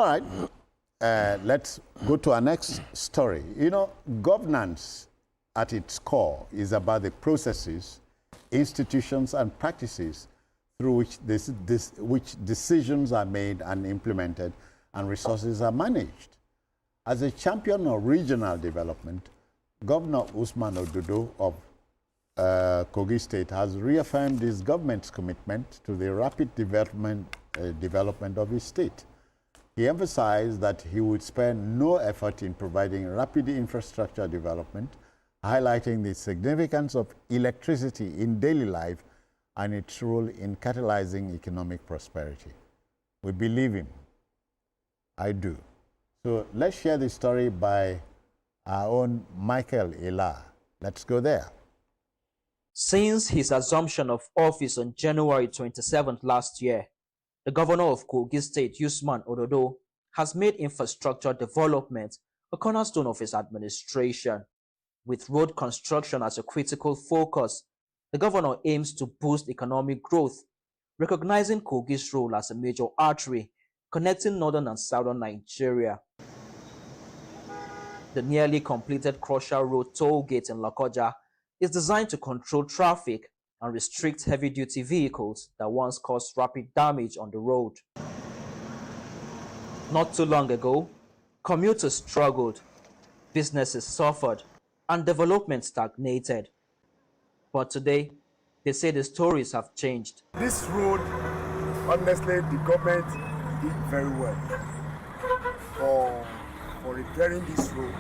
All right, let's go to our next story. You know, governance at its core is about the processes, institutions, and practices through which decisions are made and implemented and resources are managed. As a champion of regional development, Governor Usman Ododo of Kogi State has reaffirmed his government's commitment to the rapid development of his state. He emphasized that he would spare no effort in providing rapid infrastructure development, highlighting the significance of electricity in daily life and its role in catalyzing economic prosperity. We believe him. I do. So let's share the story by our own Michael Ela. Let's go there. Since his assumption of office on January 27th last year, the governor of Kogi State, Usman Ododo, has made infrastructure development a cornerstone of his administration. With road construction as a critical focus, the governor aims to boost economic growth, recognizing Kogi's role as a major artery connecting northern and southern Nigeria. The nearly completed Crusher Road toll gate in Lokoja is designed to control traffic and restrict heavy-duty vehicles that once caused rapid damage on the road. Not too long ago, commuters struggled, businesses suffered, and development stagnated. But today, they say the stories have changed. This road, honestly, the government did very well for repairing this road.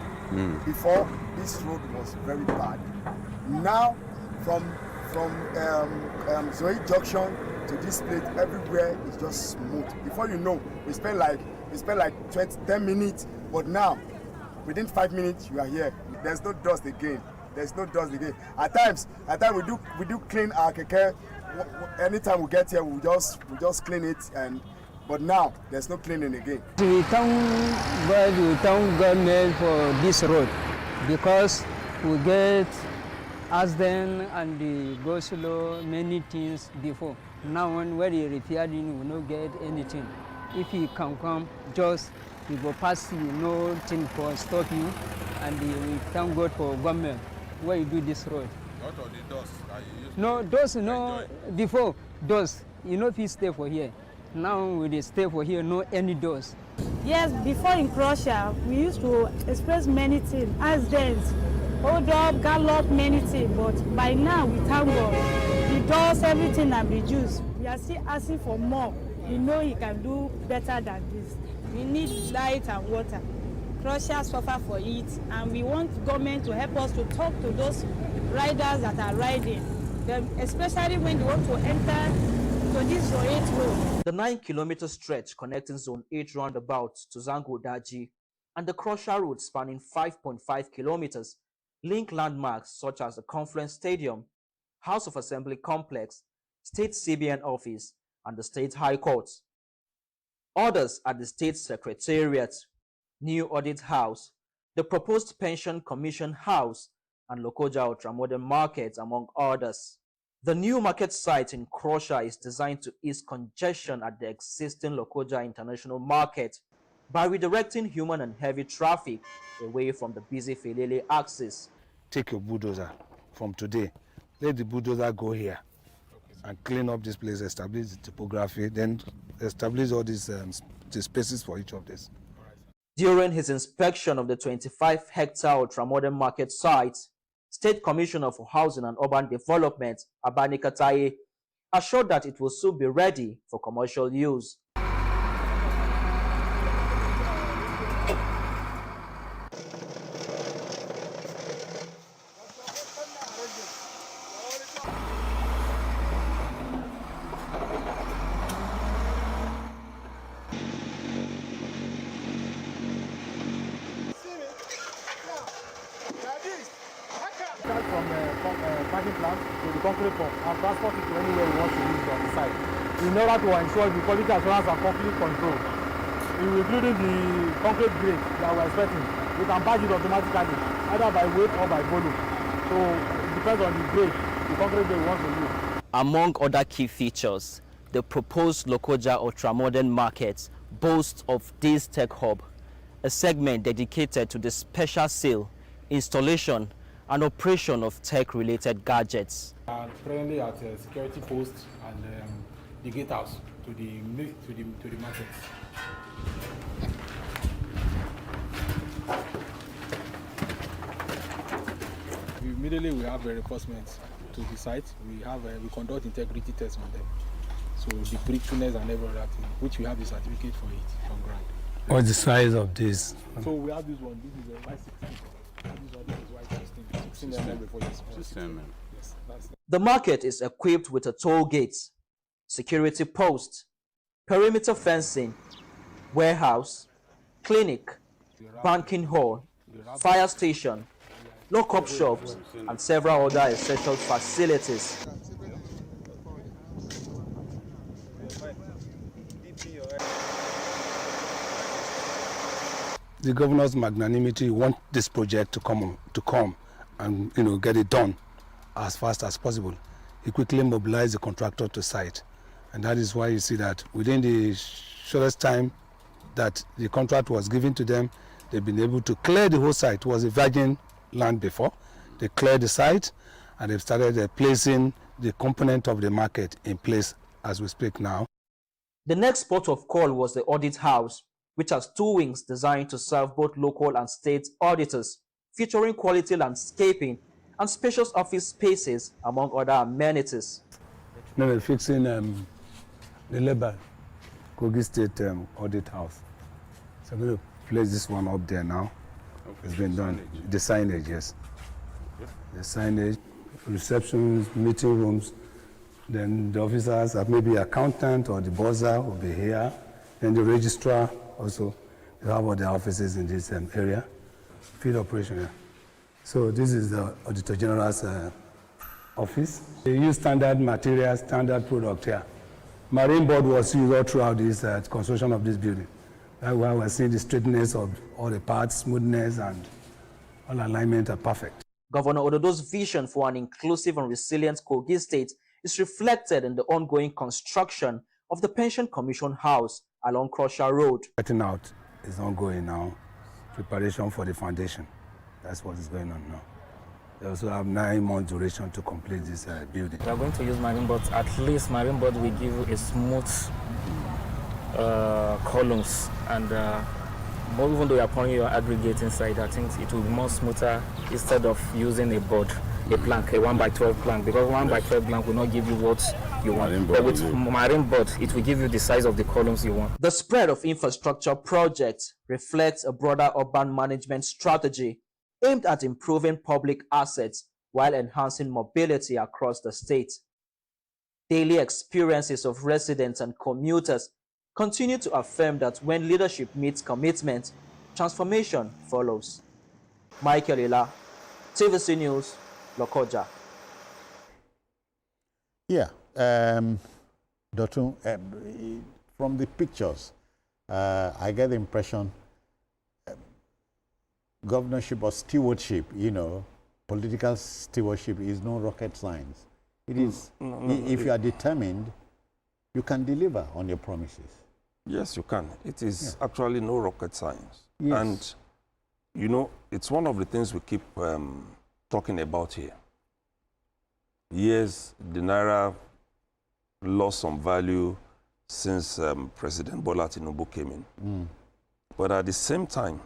Before, this road was very bad. Now, from Zoe Junction to this place, everywhere is just smooth. Before you know, we spend like 10 minutes, but now, within 5 minutes, you are here. There's no dust again. There's no dust again. At times we do clean our keke. Anytime we get here, we just clean it, but now there's no cleaning again. We thank government for this road because we get accident and the go slow many things before. Now when they repairing, we don't get anything. If you can come, just you go past, no thing for stop you, and we thank God for government where you do this road. Not on the dust. No dust, no before dust. You know if you stay for here. Now we stay for here, no any dust. Yes, before in Crusher, we used to express many things, accidents, hold up, gallop, many things. But by now, we thank God. The dust, everything have reduced. We are still asking for more. We know he can do better than this. We need light and water. Crusher suffer for it, and we want government to help us to talk to those riders that are riding, especially when they want to enter to this Zone 8 road. The 9-kilometer stretch connecting Zone 8 roundabout to Zango Daji and the Crusher Road spanning 5.5 kilometers link landmarks such as the Conference Stadium, House of Assembly Complex, State CBN Office, and the State High Court. Others at the State Secretariat, New Audit House, the proposed Pension Commission House, and Lokoja Ultramodern Market, among others. The new market site in Crusher is designed to ease congestion at the existing Lokoja International Market by redirecting human and heavy traffic away from the busy Felele axis. Take your bulldozer from today. Let the bulldozer go here and clean up this place, establish the topography, then establish all these the spaces for each of this. During his inspection of the 25-hectare ultramodern market site, State Commissioner for Housing and Urban Development, Abani Kataye, assured that it will soon be ready for commercial use. From parking plant to the concrete pump and transport it to anywhere we want to use on the site. In order to ensure the quality assurance and complete control, including the concrete grade that we're expecting, we can badge it automatically, either by weight or by volume. So it depends on the grade, the concrete grade we want to use. Among other key features, the proposed Lokoja Ultramodern Market boasts of this tech hub, a segment dedicated to the special sale, installation, and operation of tech-related gadgets. We are currently at a security post and the gatehouse to the market. Immediately we have reinforcements to the site. We conduct integrity tests on them. So the brickness and every other thing, which we have the certificate for it on ground. What's the size of this? So we have this one. This is a Y16. This one is Y16. 16 mm before this. 16 mm. Yes, that's it. The market is equipped with a toll gate, security post, perimeter fencing, warehouse, clinic, banking hall, fire station, lock-up shops, and several other essential facilities. The governor's magnanimity want this project to come and get it done as fast as possible. He quickly mobilized the contractor to site, and that is why you see that within the shortest time that the contract was given to them, they've been able to clear the whole site. It was a virgin land before. They cleared the site and they've started placing the component of the market in place as we speak now. The next port of call was the audit house, which has 2 wings designed to serve both local and state auditors, featuring quality landscaping and spacious office spaces, among other amenities. Now we're fixing the labor Kogi State audit house. So I'm going to place this one up there now. Okay. It's been done. The signage, yes. The signage, receptions, meeting rooms. Then the officers, maybe accountant or the buzzer will be here. Then the registrar also. They have all the offices in this area. Field operation, yeah. So this is the Auditor General's office. They use standard materials, standard product here. Marine board was used all throughout this construction of this building. That's why we're seeing the straightness of all the parts, smoothness, and all alignment are perfect. Governor Ododo's vision for an inclusive and resilient Kogi State is reflected in the ongoing construction of the Pension Commission House along Crusher Road. Cutting out is ongoing now. Preparation for the foundation. That's what is going on now. They also have 9 months duration to complete this building. We are going to use marine boards. At least marine board will give you a smooth columns, and even though you are pouring your aggregate inside, I think it will be more smoother instead of using a board, a plank, a 1x12 plank, because 1x12 plank will not give you what you want. But with marine board, it will give you the size of the columns you want. The spread of infrastructure projects reflects a broader urban management strategy aimed at improving public assets while enhancing mobility across the state. Daily experiences of residents and commuters continue to affirm that when leadership meets commitment, transformation follows. Michael Ila, TVC News, Lokoja. Yeah, Dotun, from the pictures, I get the impression governorship or stewardship, political stewardship is no rocket science. It is, if you are determined, you can deliver on your promises. Yes, you can. It is actually no rocket science. Yes. And, it's one of the things we keep talking about here. Yes, the Naira lost some value since President Bola Tinubu came in. But at the same time,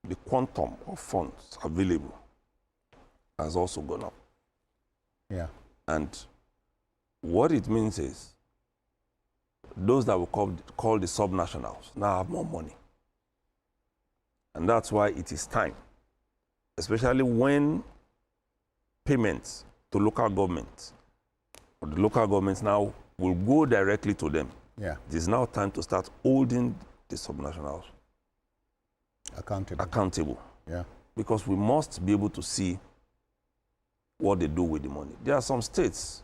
the quantum of funds available has also gone up. Yeah. And what it means is those that we call the subnationals now have more money. And that's why it is time, especially when payments to local governments, or the local governments now will go directly to them. Yeah. It is now time to start holding the subnationals accountable. Yeah. Because we must be able to see what they do with the money. There are some states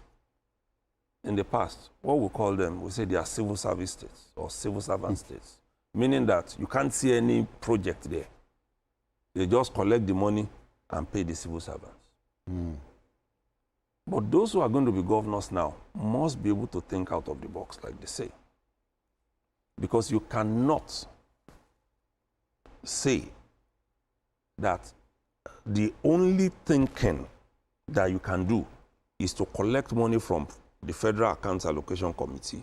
in the past, what we call them, we say they are civil service states or civil servant states, meaning that you can't see any project there. They just collect the money and pay the civil servants. But those who are going to be governors now must be able to think out of the box, like they say. Because you cannot say that the only thinking that you can do is to collect money from the Federal Accounts Allocation Committee,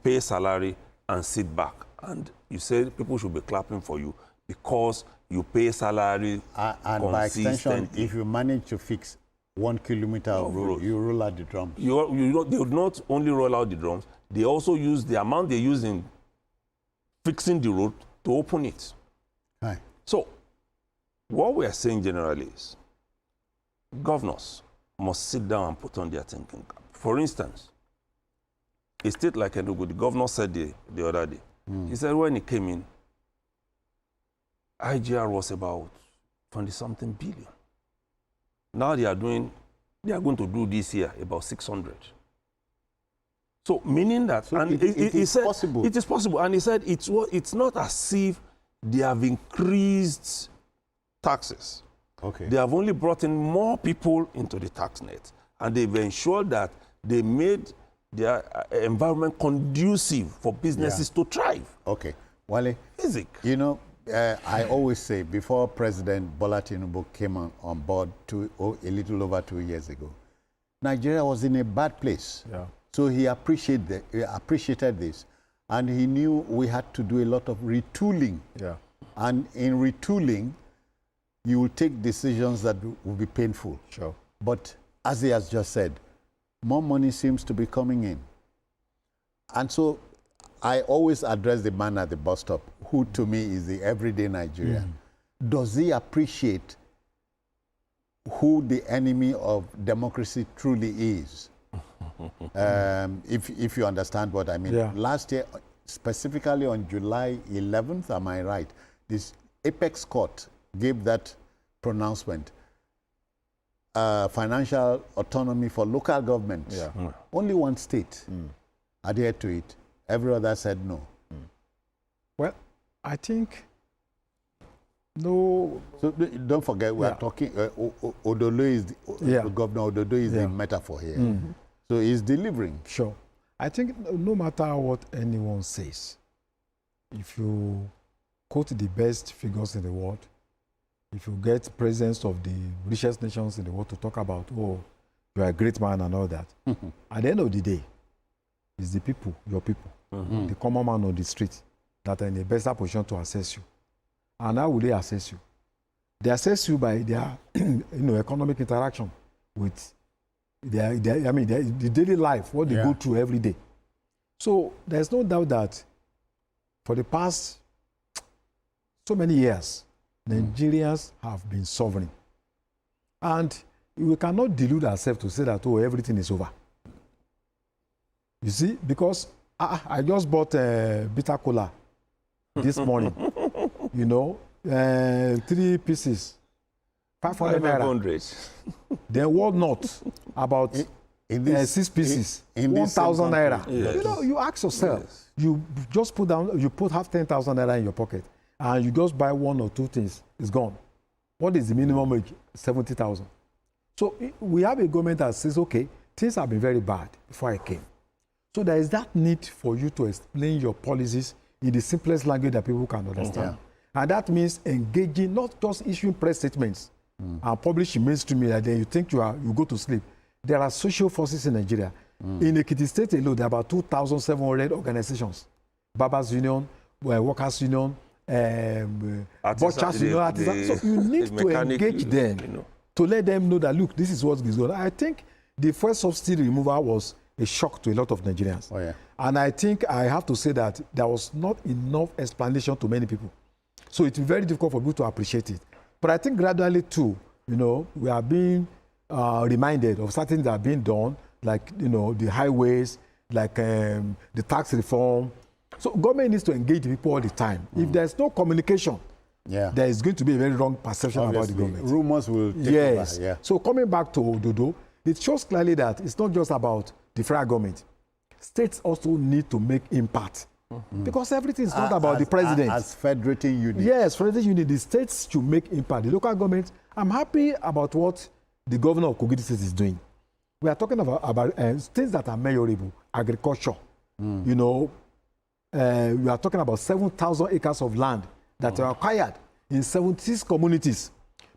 pay salary, and sit back. And you say people should be clapping for you because you pay salary And by extension, if you manage to fix 1 kilometer of road, you roll out the drums. They would not only roll out the drums, they also use the amount they use in fixing the road to open it. Right. So, what we are saying generally is governors must sit down and put on their thinking cap. For instance, a state like Enugu, the governor said the other day, he said when he came in, IGR was about 20-something billion. Now they are going to do this year about 600. So meaning that, So and it is said, possible. It is possible, and he said it's not as if they have increased taxes. Okay. They have only brought in more people into the tax net, and they've ensured that they made their environment conducive for businesses to thrive. Okay. Wale, Basic. you know, I always say, before President Bola Tinubu came on board a little over 2 years ago, Nigeria was in a bad place. Yeah. So he appreciated this. And he knew we had to do a lot of retooling. Yeah. And in retooling, you will take decisions that will be painful. Sure. But as he has just said, more money seems to be coming in. And so I always address the man at the bus stop, who to me is the everyday Nigerian. Does he appreciate who the enemy of democracy truly is? If you understand what I mean. Yeah. Last year, specifically on July 11th, am I right? This apex court gave that pronouncement. Financial autonomy for local governments. Yeah. Only one state adhered to it. Every other said no. Well, I think no. So don't forget, we are talking. Ododo is Governor Ododo is the metaphor here. So he's delivering. Sure. I think no matter what anyone says, if you quote the best figures in the world, if you get presidents of the richest nations in the world to talk about, oh, you are a great man and all that, at the end of the day, it's the people, your people, the common man on the street that are in a better position to assess you. And how will they assess you? They assess you by their economic interaction with the daily life, what they go through every day. So there's no doubt that for the past so many years, Nigerians have been suffering. And we cannot delude ourselves to say that, oh, everything is over. You see, because I just bought bitter cola this morning, 3 pieces, 500 naira. Then walnut, about 6 pieces, 1,000 naira. Yes. You ask yourself, you just put half 10,000 naira in your pocket, and you just buy 1 or 2 things, it's gone. What is the minimum wage? 70,000. So we have a government that says, okay, things have been very bad before I came. So there is that need for you to explain your policies in the simplest language that people can understand. And that means engaging, not just issuing press statements and publishing mainstream media, then you think you go to sleep. There are social forces in Nigeria. In Ekiti State alone, there are about 2,700 organizations. Barbers Union, Workers Union, Butchers Union, artisans. So you need to engage them to let them know that, look, this is what's going on. I think the first subsidy removal was a shock to a lot of Nigerians. And I think I have to say that there was not enough explanation to many people. So it's very difficult for people to appreciate it. But I think gradually too, we are being reminded of certain that are being done, like, the highways, like the tax reform. So government needs to engage people all the time. If there's no communication, there is going to be a very wrong perception about the government. Rumors will take over. So coming back to Ododo, it shows clearly that it's not just about the federal government. States also need to make impact. Because everything is not about the president. As federating unit. Yes, federating unit, the states should make impact. The local government, I'm happy about what the governor of Kogi State is doing. We are talking about states that are mayorable, agriculture, we are talking about 7,000 acres of land that are acquired in 76 communities.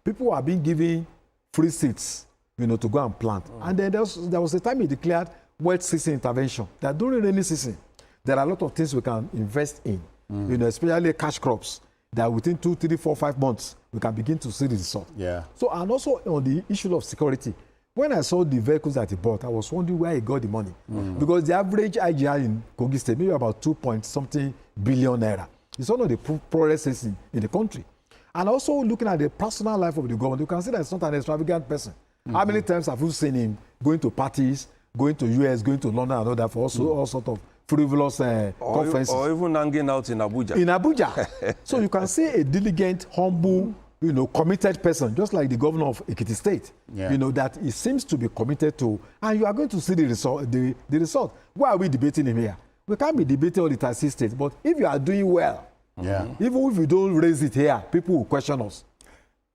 People are being given free seats, to go and plant. And then there was a time he declared wet season intervention, that during rainy season, there are a lot of things we can invest in, especially cash crops, that within 2, 3, 4, 5 months, we can begin to see the result. Yeah. So, and also on the issue of security, when I saw the vehicles that he bought, I was wondering where he got the money. Because the average IGR in Kogi State, maybe about 2-point-something billion naira. It's one of the poorest states in the country. And also looking at the personal life of the government, you can see that it's not an extravagant person. How many times have you seen him going to parties, going to US, going to London and all that for all sorts of frivolous conferences? Or even hanging out in Abuja. In Abuja. So you can see a diligent, humble, committed person, just like the governor of Ekiti State, that he seems to be committed to, and you are going to see the result. The result. Why are we debating him here? We can't be debating all the taxi states, but if you are doing well, even if you don't raise it here, people will question us.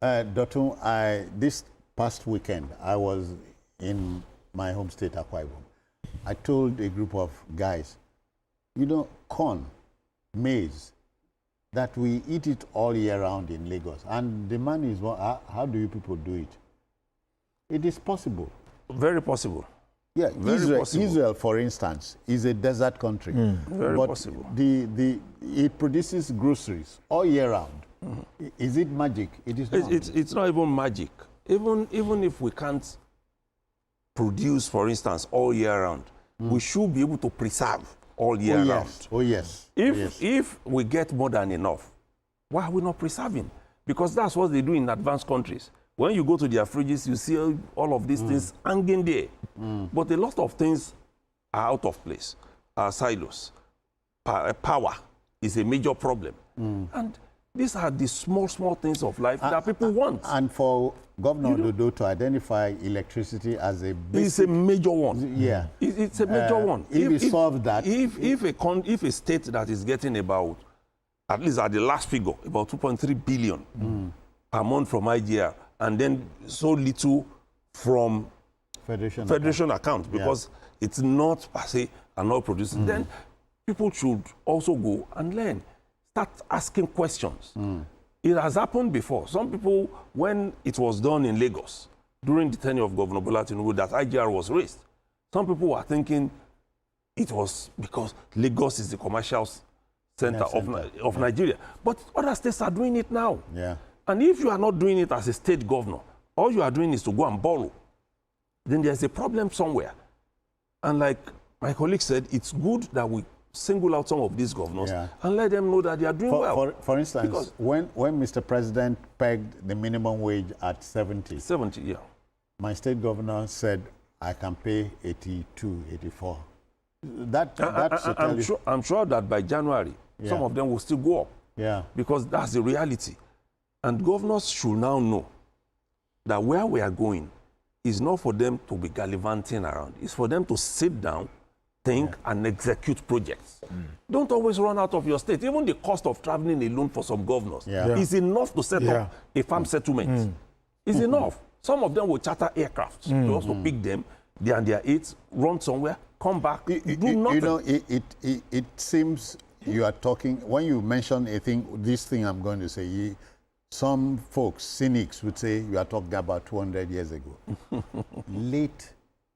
Dotun, this past weekend, I was in my home state, Akwa Ibom. I told a group of guys, corn, maize, that we eat it all year round in Lagos. And the man is, how do you people do it? It is possible. Very possible. Yeah, Very possible. Israel, for instance, is a desert country. Very but possible. It produces groceries all year round. Is it magic? It is not. It's not even magic. Even if we can't produce, for instance, all year round, we should be able to preserve all year round. Oh, yes. If we get more than enough, why are we not preserving? Because that's what they do in advanced countries. When you go to their fridges, you see all of these things hanging there. But a lot of things are out of place. Silos. Power is a major problem. And these are the small things of life that people want. And for Governor Ododo to identify electricity as a basic... It's a major one. Yeah. It's a major one. If we solve that... If a state that is getting about, at least at the last figure, about 2.3 billion per month from IGR, and then so little from Federation account, because it's not per se and not producing, then people should also go and learn. Start asking questions. It has happened before. Some people, when it was done in Lagos, during the tenure of Governor Bola Tinubu, that IGR was raised, some people were thinking it was because Lagos is the commercial center of Nigeria. But other states are doing it now. Yeah. And if you are not doing it as a state governor, all you are doing is to go and borrow, then there's a problem somewhere. And like my colleague said, it's good that we single out some of these governors and let them know that they are doing well. For instance, because when Mr. President pegged the minimum wage at 70, yeah. My state governor said, I can pay 82, 84. I'm sure that by January, some of them will still go up. Yeah. Because that's the reality. And governors should now know that where we are going is not for them to be gallivanting around. It's for them to sit down, think, and execute projects. Don't always run out of your state. Even the cost of traveling alone for some governors is enough to set up a farm settlement. It's enough. Some of them will charter aircraft to also pick them, they and their aides, run somewhere, come back, do nothing. It seems you are talking, when you mention a thing, this thing I'm going to say, some folks, cynics, would say you are talking about 200 years ago. Late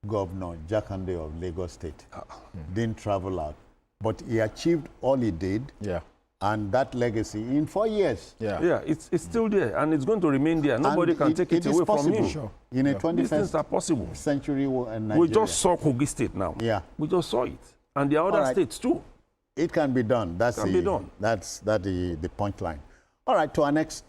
Governor Jakande of Lagos State didn't travel out, but he achieved all he did, and that legacy in 4 years. It's still there, and it's going to remain there. Nobody can take it away from you. Sure. In a 21st century in Nigeria. We just saw Kogi State now. We just saw it, and the other states too. It can be done. That's the point line. All right, to our next